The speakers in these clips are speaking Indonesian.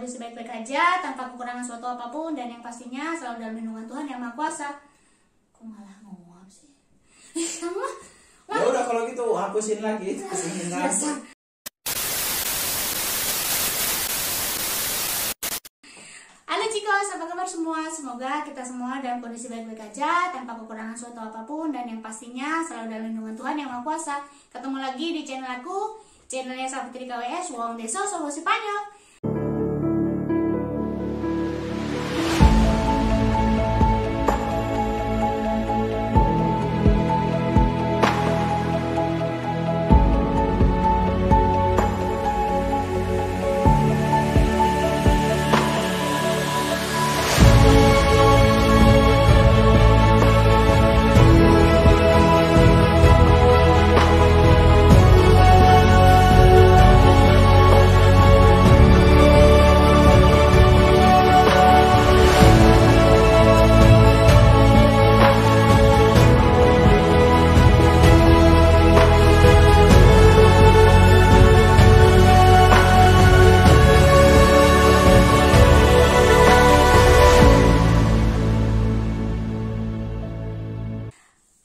kondisi baik-baik aja, tanpa kekurangan suatu apapun, dan yang pastinya selalu dalam lindungan Tuhan Yang Maha Kuasa. Kok malah ngomong sih? Kamu ya udah kalau gitu hapusin lagi. biasa. Halo Cikos, apa kabar semua? Semoga kita semua dalam kondisi baik-baik aja, tanpa kekurangan suatu apapun, dan yang pastinya selalu dalam lindungan Tuhan Yang Maha Kuasa. Ketemu lagi di channel aku, channelnya Saputri KWS, Wong Deso, Solusi Spanyol.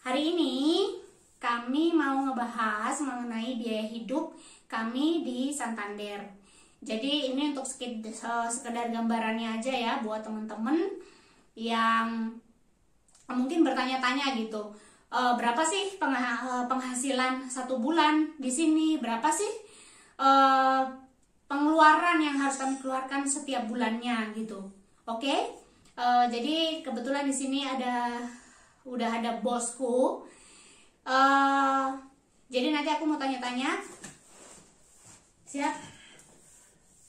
Hari ini kami mau ngebahas mengenai biaya hidup kami di Santander. Jadi ini untuk sekedar gambarannya aja ya buat temen-temen yang mungkin bertanya-tanya gitu. Berapa sih penghasilan satu bulan di sini? Berapa sih pengeluaran yang harus kami keluarkan setiap bulannya gitu? Oke? Jadi kebetulan di sini udah ada bosku. Jadi nanti aku mau tanya-tanya.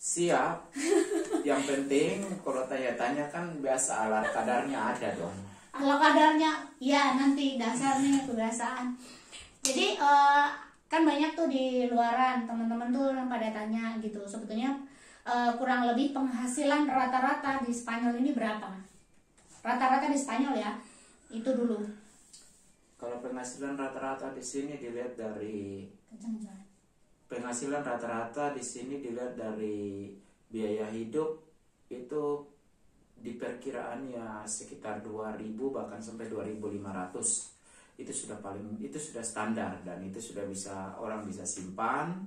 Siap. Yang penting kalau tanya-tanya kan biasa ala kadarnya ada dong. Ala kadarnya ya nanti dasarnya kebiasaan. Jadi kan banyak tuh di luaran teman-teman tuh yang pada tanya gitu. Sebetulnya kurang lebih penghasilan rata-rata di Spanyol ini berapa? Rata-rata di Spanyol ya. Itu dulu. Kalau penghasilan rata-rata di sini dilihat dari biaya hidup itu diperkiraannya sekitar 2.000 bahkan sampai 2.500. Itu sudah standar dan itu sudah orang bisa simpan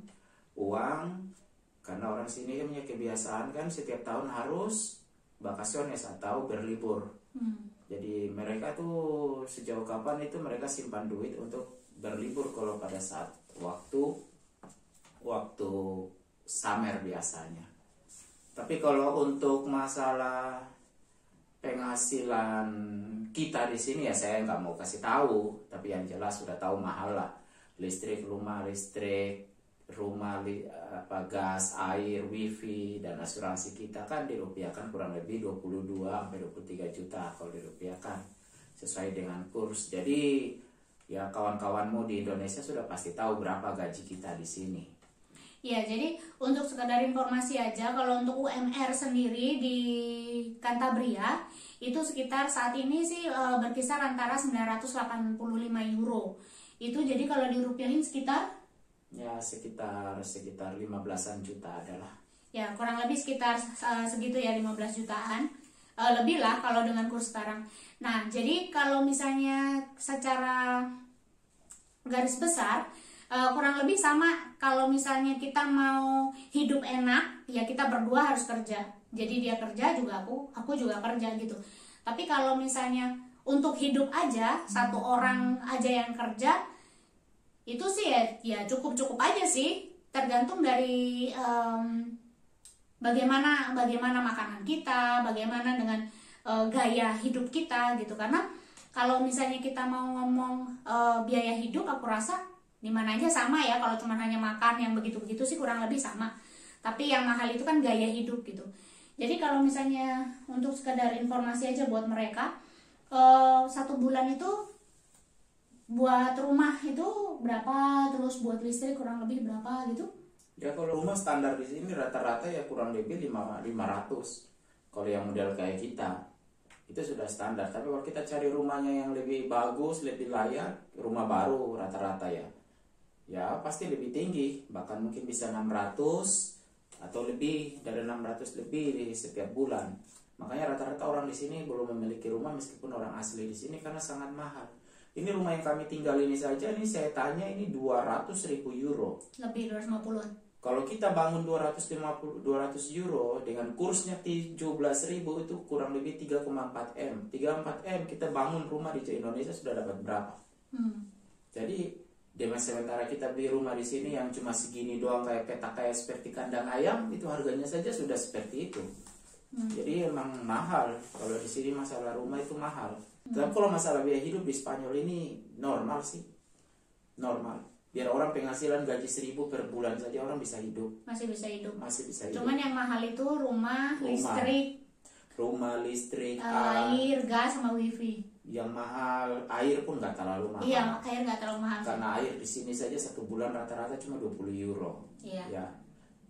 uang karena orang sini punya kebiasaan kan setiap tahun harus vacaciones atau berlibur. Jadi mereka tuh sejauh kapan itu mereka simpan duit untuk berlibur kalau pada saat waktu summer biasanya. Tapi kalau untuk masalah penghasilan kita di sini ya saya nggak mau kasih tahu, tapi yang jelas sudah tahu mahal lah. Rumah, gas, air, wifi, dan asuransi kita kan dirupiahkan kurang lebih 22 sampai 23 juta kalau dirupiahkan sesuai dengan kurs. Jadi ya kawan-kawanmu di Indonesia sudah pasti tahu berapa gaji kita di sini. Ya, jadi untuk sekadar informasi aja, kalau untuk UMR sendiri di Cantabria itu sekitar saat ini sih berkisar antara 985 euro. Itu jadi kalau dirupiahin sekitar 15-an juta adalah. Ya, kurang lebih sekitar segitu ya, 15 jutaan. Lebih lah kalau dengan kurs sekarang. Nah, jadi kalau misalnya secara garis besar kurang lebih sama. Kalau misalnya kita mau hidup enak, ya kita berdua harus kerja. Jadi dia kerja juga aku juga kerja gitu. Tapi kalau misalnya untuk hidup aja, satu orang aja yang kerja, itu sih ya cukup aja sih, tergantung dari bagaimana makanan kita, bagaimana dengan gaya hidup kita gitu. Karena kalau misalnya kita mau ngomong biaya hidup, aku rasa di mana aja sama ya. Kalau cuma hanya makan yang begitu-begitu sih kurang lebih sama. Tapi yang mahal itu kan gaya hidup gitu. Jadi kalau misalnya untuk sekedar informasi aja buat mereka, satu bulan itu buat rumah itu berapa, terus buat listrik kurang lebih berapa gitu? Ya kalau rumah standar di sini rata-rata ya kurang lebih 500. Kalau yang model kayak kita itu sudah standar. Tapi kalau kita cari rumahnya yang lebih bagus, lebih layak, rumah baru rata-rata ya pasti lebih tinggi, bahkan mungkin bisa 600 atau lebih dari 600 lebih di setiap bulan. Makanya rata-rata orang di sini belum memiliki rumah meskipun orang asli di sini karena sangat mahal. Ini rumah yang kami tinggal ini saja nih saya tanya ini 200.000 euro. Lebih 250-an. Kalau kita bangun 200 euro dengan kursnya 17.000 itu kurang lebih 3,4 M. 3,4 M kita bangun rumah di Indonesia sudah dapat berapa? Jadi dengan sementara kita beli rumah di sini yang cuma segini doang kayak petak kayak seperti kandang ayam itu harganya saja sudah seperti itu. Jadi emang mahal kalau di sini masalah rumah itu mahal. Tapi kalau masalah biaya hidup di Spanyol ini normal sih, normal. Biar orang penghasilan gaji 1.000 per bulan saja orang bisa hidup. Masih bisa hidup. Masih bisa hidup. Cuman yang mahal itu rumah. listrik, air, gas sama wifi. Yang mahal air pun nggak terlalu mahal. Iya, air nggak terlalu mahal. Karena air di sini saja 1 bulan rata-rata cuma 20 euro. Iya. Ya.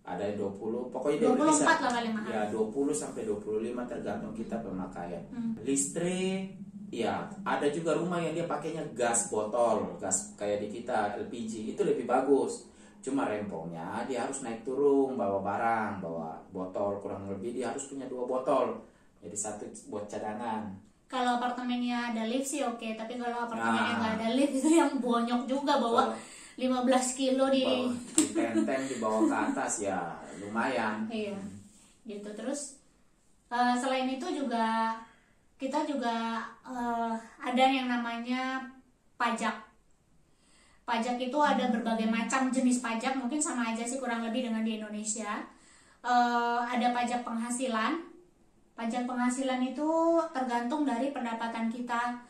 Ada yang 20, pokoknya 24 bisa, lah paling mahal. ya 20 sampai 25 tergantung kita pemakaian. Listrik, ya ada juga rumah yang dia pakainya gas botol, gas kayak di kita LPG, itu lebih bagus. Cuma rempongnya dia harus naik turun bawa barang, bawa botol kurang lebih dia harus punya 2 botol. Jadi 1 buat cadangan. Kalau apartemennya ada lift sih oke, tapi kalau apartemennya nggak ada lift itu yang bonyok juga bawa 15 kilo di tenteng dibawa ke atas ya lumayan. Iya, gitu. Terus selain itu juga kita juga ada yang namanya pajak. Pajak itu ada berbagai macam jenis pajak, mungkin sama aja sih kurang lebih dengan di Indonesia. Ada pajak penghasilan. Pajak penghasilan itu tergantung dari pendapatan kita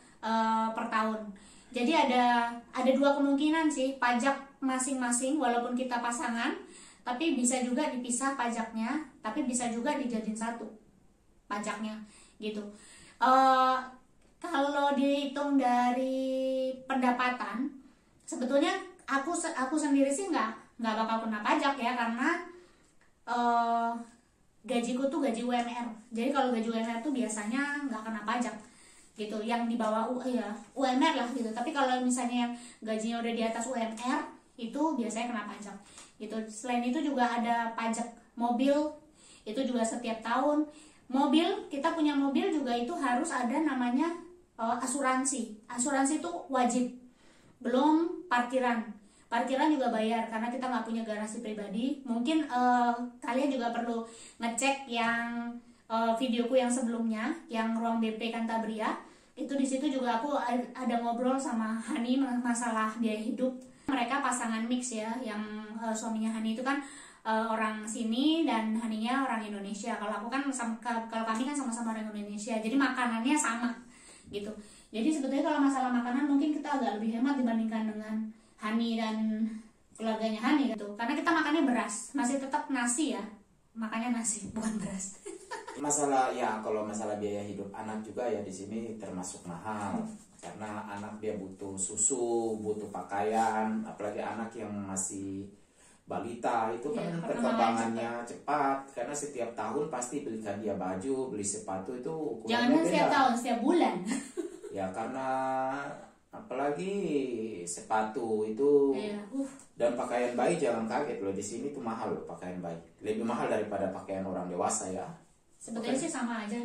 per tahun. Jadi ada 2 kemungkinan sih pajak masing-masing walaupun kita pasangan, tapi bisa juga dipisah pajaknya, tapi bisa juga dijadiin satu pajaknya gitu. Kalau dihitung dari pendapatan, sebetulnya aku sendiri sih nggak bakal kena pajak ya karena gajiku tuh gaji UMR. Jadi kalau gaji UMR tuh biasanya nggak kena pajak gitu, yang di bawah UMR lah gitu. Tapi kalau misalnya yang gajinya udah di atas UMR itu biasanya kena pajak gitu. Selain itu juga ada pajak mobil, itu juga setiap tahun. Mobil, kita punya mobil juga itu harus ada namanya asuransi. Asuransi itu wajib. Belum parkiran juga bayar karena kita nggak punya garasi pribadi. Mungkin kalian juga perlu ngecek yang videoku yang sebelumnya, yang ruang BP Cantabria. Itu di situ juga aku ada ngobrol sama Hani masalah biaya hidup. Mereka pasangan mix ya, yang suaminya Hani itu kan orang sini dan Haninya orang Indonesia. Kalau aku kan kalau kami kan sama-sama orang Indonesia. Jadi makanannya sama gitu. Jadi sebetulnya kalau masalah makanan mungkin kita agak lebih hemat dibandingkan dengan Hani dan keluarganya Hani gitu. Karena kita makannya beras, masih tetap nasi ya. Makanya nasi bukan beras. Masalah ya kalau masalah biaya hidup anak juga ya di sini termasuk mahal karena anak dia butuh susu, butuh pakaian, apalagi anak yang masih balita itu kan perkembangannya cepat karena setiap tahun pasti belikan dia baju, beli sepatu itu ukurannya jangan beda. Setiap tahun, setiap bulan. Ya karena apalagi sepatu itu dan pakaian bayi jangan kaget loh, di sini tuh mahal loh pakaian bayi, lebih mahal daripada pakaian orang dewasa ya. Sebetulnya sih sama aja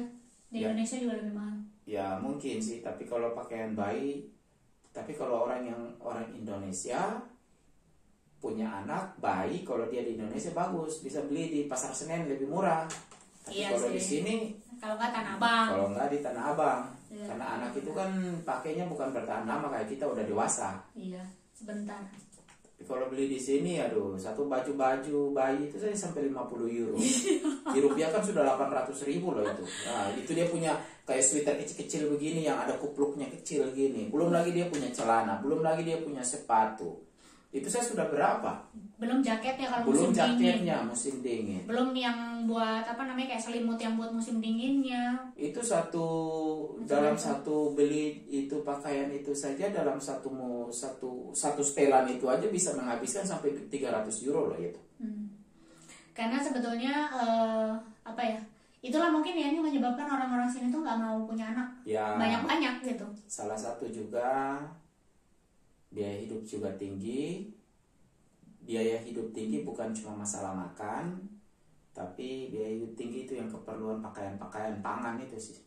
di Indonesia juga lebih mahal. Ya mungkin sih, tapi kalau pakaian bayi, tapi kalau orang Indonesia punya anak bayi, kalau dia di Indonesia bagus bisa beli di Pasar Senen lebih murah. Tapi kalau di sini kalau nggak Tanah Abang. Kalau nggak di Tanah Abang. Karena anak itu kan pakainya bukan bertahan lama kayak kita udah dewasa. Iya, sebentar. Tapi kalau beli di sini, aduh, satu baju bayi itu saja sampai 50 euro. Di rupiah kan sudah 800.000 loh itu. Nah, itu dia punya kayak sweater kecil-kecil begini yang ada kupluknya kecil gini. Belum lagi dia punya celana, belum lagi dia punya sepatu. Itu saya sudah berapa? Belum jaketnya kalau belum musim jaketnya dingin. Musim dingin. Belum yang buat kayak selimut yang buat musim dinginnya. Itu dalam satu beli itu pakaian itu saja dalam satu setelan itu aja bisa menghabiskan sampai 300 euro loh itu. Karena sebetulnya itulah mungkin ya ini menyebabkan orang-orang sini tuh nggak mau punya anak. Ya, banyak gitu. Salah satu juga biaya hidup juga tinggi. Biaya hidup tinggi bukan cuma masalah makan, Tapi biaya hidup tinggi itu yang keperluan pakaian pangan itu sih.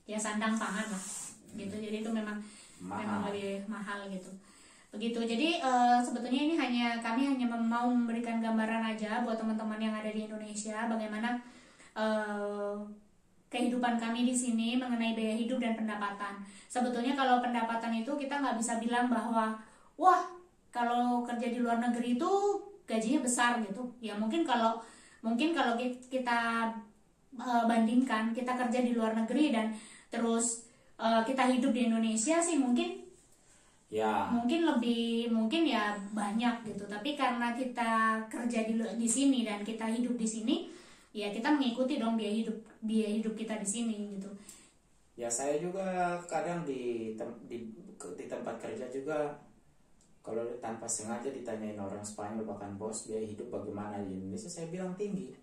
Ya sandang pangan lah gitu. Jadi itu memang lebih mahal gitu. Begitu. Jadi sebetulnya ini kami hanya mau memberikan gambaran aja buat teman-teman yang ada di Indonesia bagaimana kehidupan kami di sini mengenai biaya hidup dan pendapatan. Sebetulnya kalau pendapatan itu kita nggak bisa bilang bahwa wah kalau kerja di luar negeri itu gajinya besar gitu. Ya mungkin kalau kita bandingkan kita kerja di luar negeri dan terus kita hidup di Indonesia sih mungkin ya banyak gitu. Tapi karena kita kerja di sini dan kita hidup di sini, ya kita mengikuti dong biaya hidup kita di sini gitu. Ya saya juga kadang di tempat kerja juga kalau tanpa sengaja ditanyain orang Spanyol bahkan bos biaya hidup bagaimana di Indonesia, saya bilang tinggi.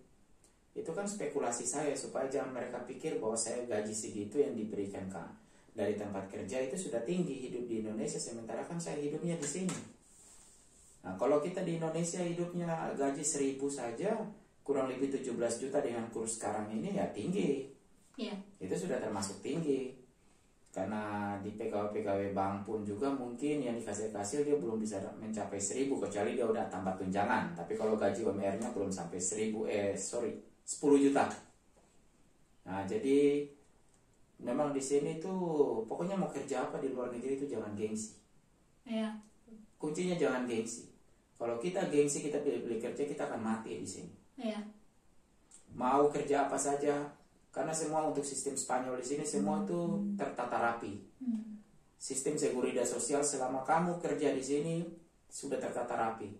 Itu kan spekulasi saya supaya jangan mereka pikir bahwa saya gaji segitu yang diberikan dari tempat kerja itu sudah tinggi hidup di Indonesia, sementara kan saya hidupnya di sini. Nah kalau kita di Indonesia hidupnya gaji 1.000 saja kurang lebih 17 juta dengan kurs sekarang ini ya tinggi. Yeah. Itu sudah termasuk tinggi. Karena di pegawai bank pun juga mungkin yang dikasih dia belum bisa mencapai 1.000 kecuali dia udah tambah tunjangan. Tapi kalau gaji UMR-nya belum sampai 10 juta. Nah, jadi memang di sini tuh pokoknya mau kerja apa di luar negeri itu jangan gengsi. Yeah. Kuncinya jangan gengsi. Kalau kita gengsi kita pilih kerja kita akan mati di sini. Yeah. Mau kerja apa saja. Karena semua untuk sistem Spanyol di sini semua itu tertata rapi. Sistem Seguridad Sosial selama kamu kerja di sini sudah tertata rapi.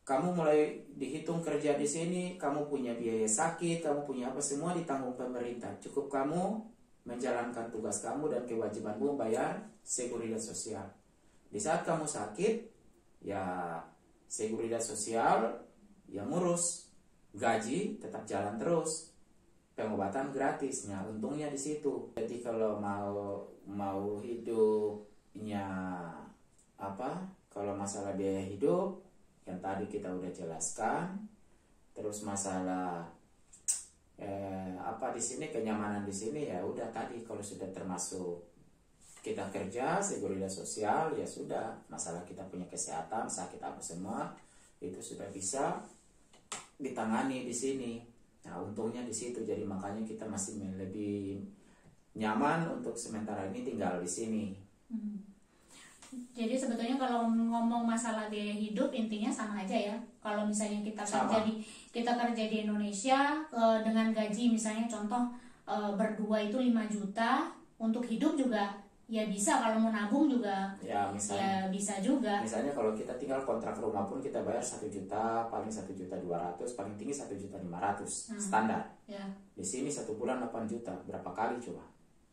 Kamu mulai dihitung kerja di sini, kamu punya biaya sakit, kamu punya apa semua ditanggung pemerintah. Cukup kamu menjalankan tugas kamu dan kewajibanmu bayar Seguridad Sosial. Di saat kamu sakit, ya Seguridad Sosial yang ngurus, gaji tetap jalan terus. Pengobatan gratisnya, untungnya di situ. Jadi kalau mau hidupnya kalau masalah biaya hidup yang tadi kita udah jelaskan, terus masalah di sini kenyamanan di sini ya udah tadi kalau sudah termasuk kita kerja Seguridad Sosial ya sudah, masalah kita punya kesehatan sakit apa semua itu sudah bisa ditangani di sini. Nah untungnya di situ, jadi makanya kita masih lebih nyaman untuk sementara ini tinggal di sini. Jadi sebetulnya kalau ngomong masalah biaya hidup intinya sama aja ya. Kalau misalnya kita kerja di Indonesia dengan gaji misalnya contoh berdua itu 5 juta untuk hidup juga ya bisa, kalau mau nabung juga ya misalnya, ya bisa juga. Misalnya kalau kita tinggal kontrak rumah pun kita bayar 1 juta, paling 1.200.000, paling tinggi 1.500.000 standar. Ya. Di sini 1 bulan 8 juta, berapa kali coba?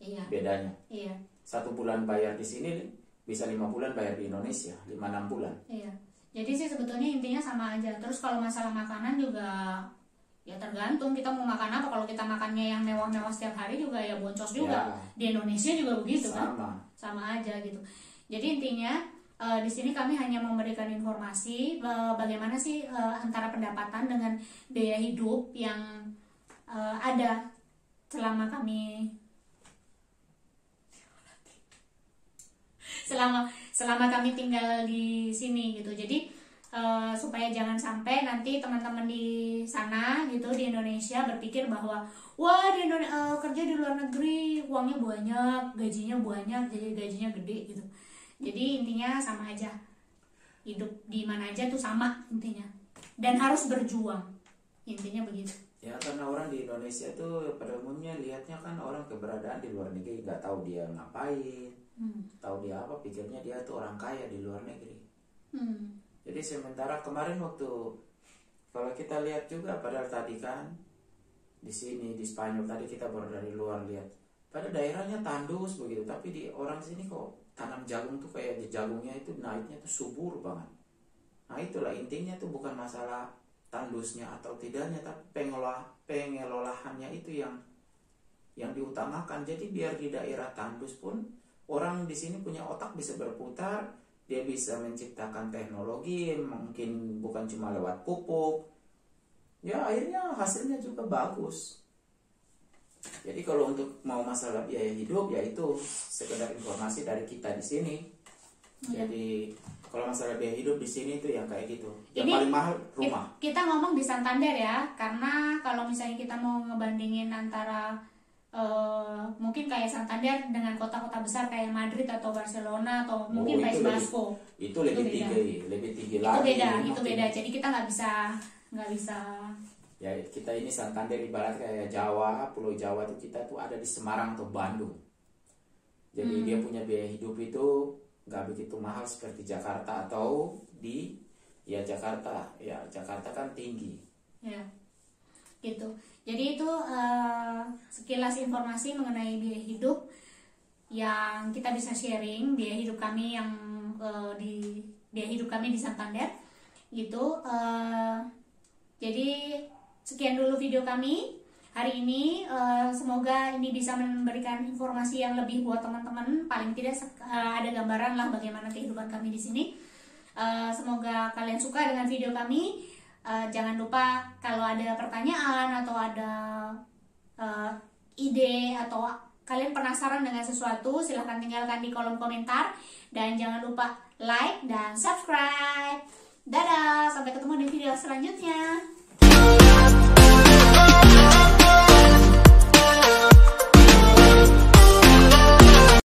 Iya. Bedanya. Iya. 1 bulan bayar di sini bisa 5 bulan bayar di Indonesia, 5-6 bulan. Iya. Jadi sih sebetulnya intinya sama aja. Terus kalau masalah makanan juga ya tergantung kita mau makan apa. Kalau kita makannya yang mewah-mewah setiap hari juga ya boncos juga. Ya. Di Indonesia juga begitu kan? Sama aja gitu. Jadi intinya di sini kami hanya memberikan informasi bagaimana sih antara pendapatan dengan biaya hidup yang ada selama kami tinggal di sini gitu. Jadi supaya jangan sampai nanti teman-teman di sana gitu di Indonesia berpikir bahwa wah kerja di luar negeri uangnya banyak, gajinya banyak, jadi gajinya gede gitu. Jadi intinya sama aja, hidup di mana aja tuh sama intinya, dan harus berjuang, intinya begitu. Ya karena orang di Indonesia tuh pada umumnya lihatnya kan orang keberadaan di luar negeri nggak tahu dia ngapain, tahu dia apa, pikirnya dia tuh orang kaya di luar negeri. Jadi sementara kemarin waktu kalau kita lihat juga padahal tadi kan di sini di Spanyol tadi kita baru dari luar lihat pada daerahnya tandus begitu, tapi di orang sini kok tanam jagung tuh kayak jagungnya itu naiknya tuh subur banget. Nah itulah intinya tuh bukan masalah tandusnya atau tidaknya, tapi pengelolaannya itu yang diutamakan. Jadi biar di daerah tandus pun orang di sini punya otak bisa berputar. Dia bisa menciptakan teknologi, mungkin bukan cuma lewat pupuk, ya akhirnya hasilnya juga bagus. Jadi kalau untuk mau masalah biaya hidup ya itu sekedar informasi dari kita di sini. Jadi kalau masalah biaya hidup di sini itu yang kayak gitu. Yang paling mahal rumah. Kita ngomong di Santander ya, karena kalau misalnya kita mau ngebandingin antara mungkin kayak Santander dengan kota-kota besar kayak Madrid atau Barcelona atau mungkin País Basco, itu lebih tinggi itu lagi. Itu beda. Jadi kita nggak bisa. Ya kita ini Santander ibarat kayak Jawa, Pulau Jawa tuh kita tuh ada di Semarang atau Bandung. Jadi dia punya biaya hidup itu nggak begitu mahal seperti Jakarta atau di Jakarta. Ya Jakarta kan tinggi. Ya, gitu. Jadi itu sekilas informasi mengenai biaya hidup yang kita bisa sharing, biaya hidup kami yang biaya hidup kami di Santander, gitu. Jadi sekian dulu video kami hari ini. Semoga ini bisa memberikan informasi yang lebih buat teman-teman. Paling tidak ada gambaran lah bagaimana kehidupan kami di sini. Semoga kalian suka dengan video kami. Jangan lupa kalau ada pertanyaan atau ada ide atau kalian penasaran dengan sesuatu, silahkan tinggalkan di kolom komentar. Dan jangan lupa like dan subscribe. Dadah, sampai ketemu di video selanjutnya.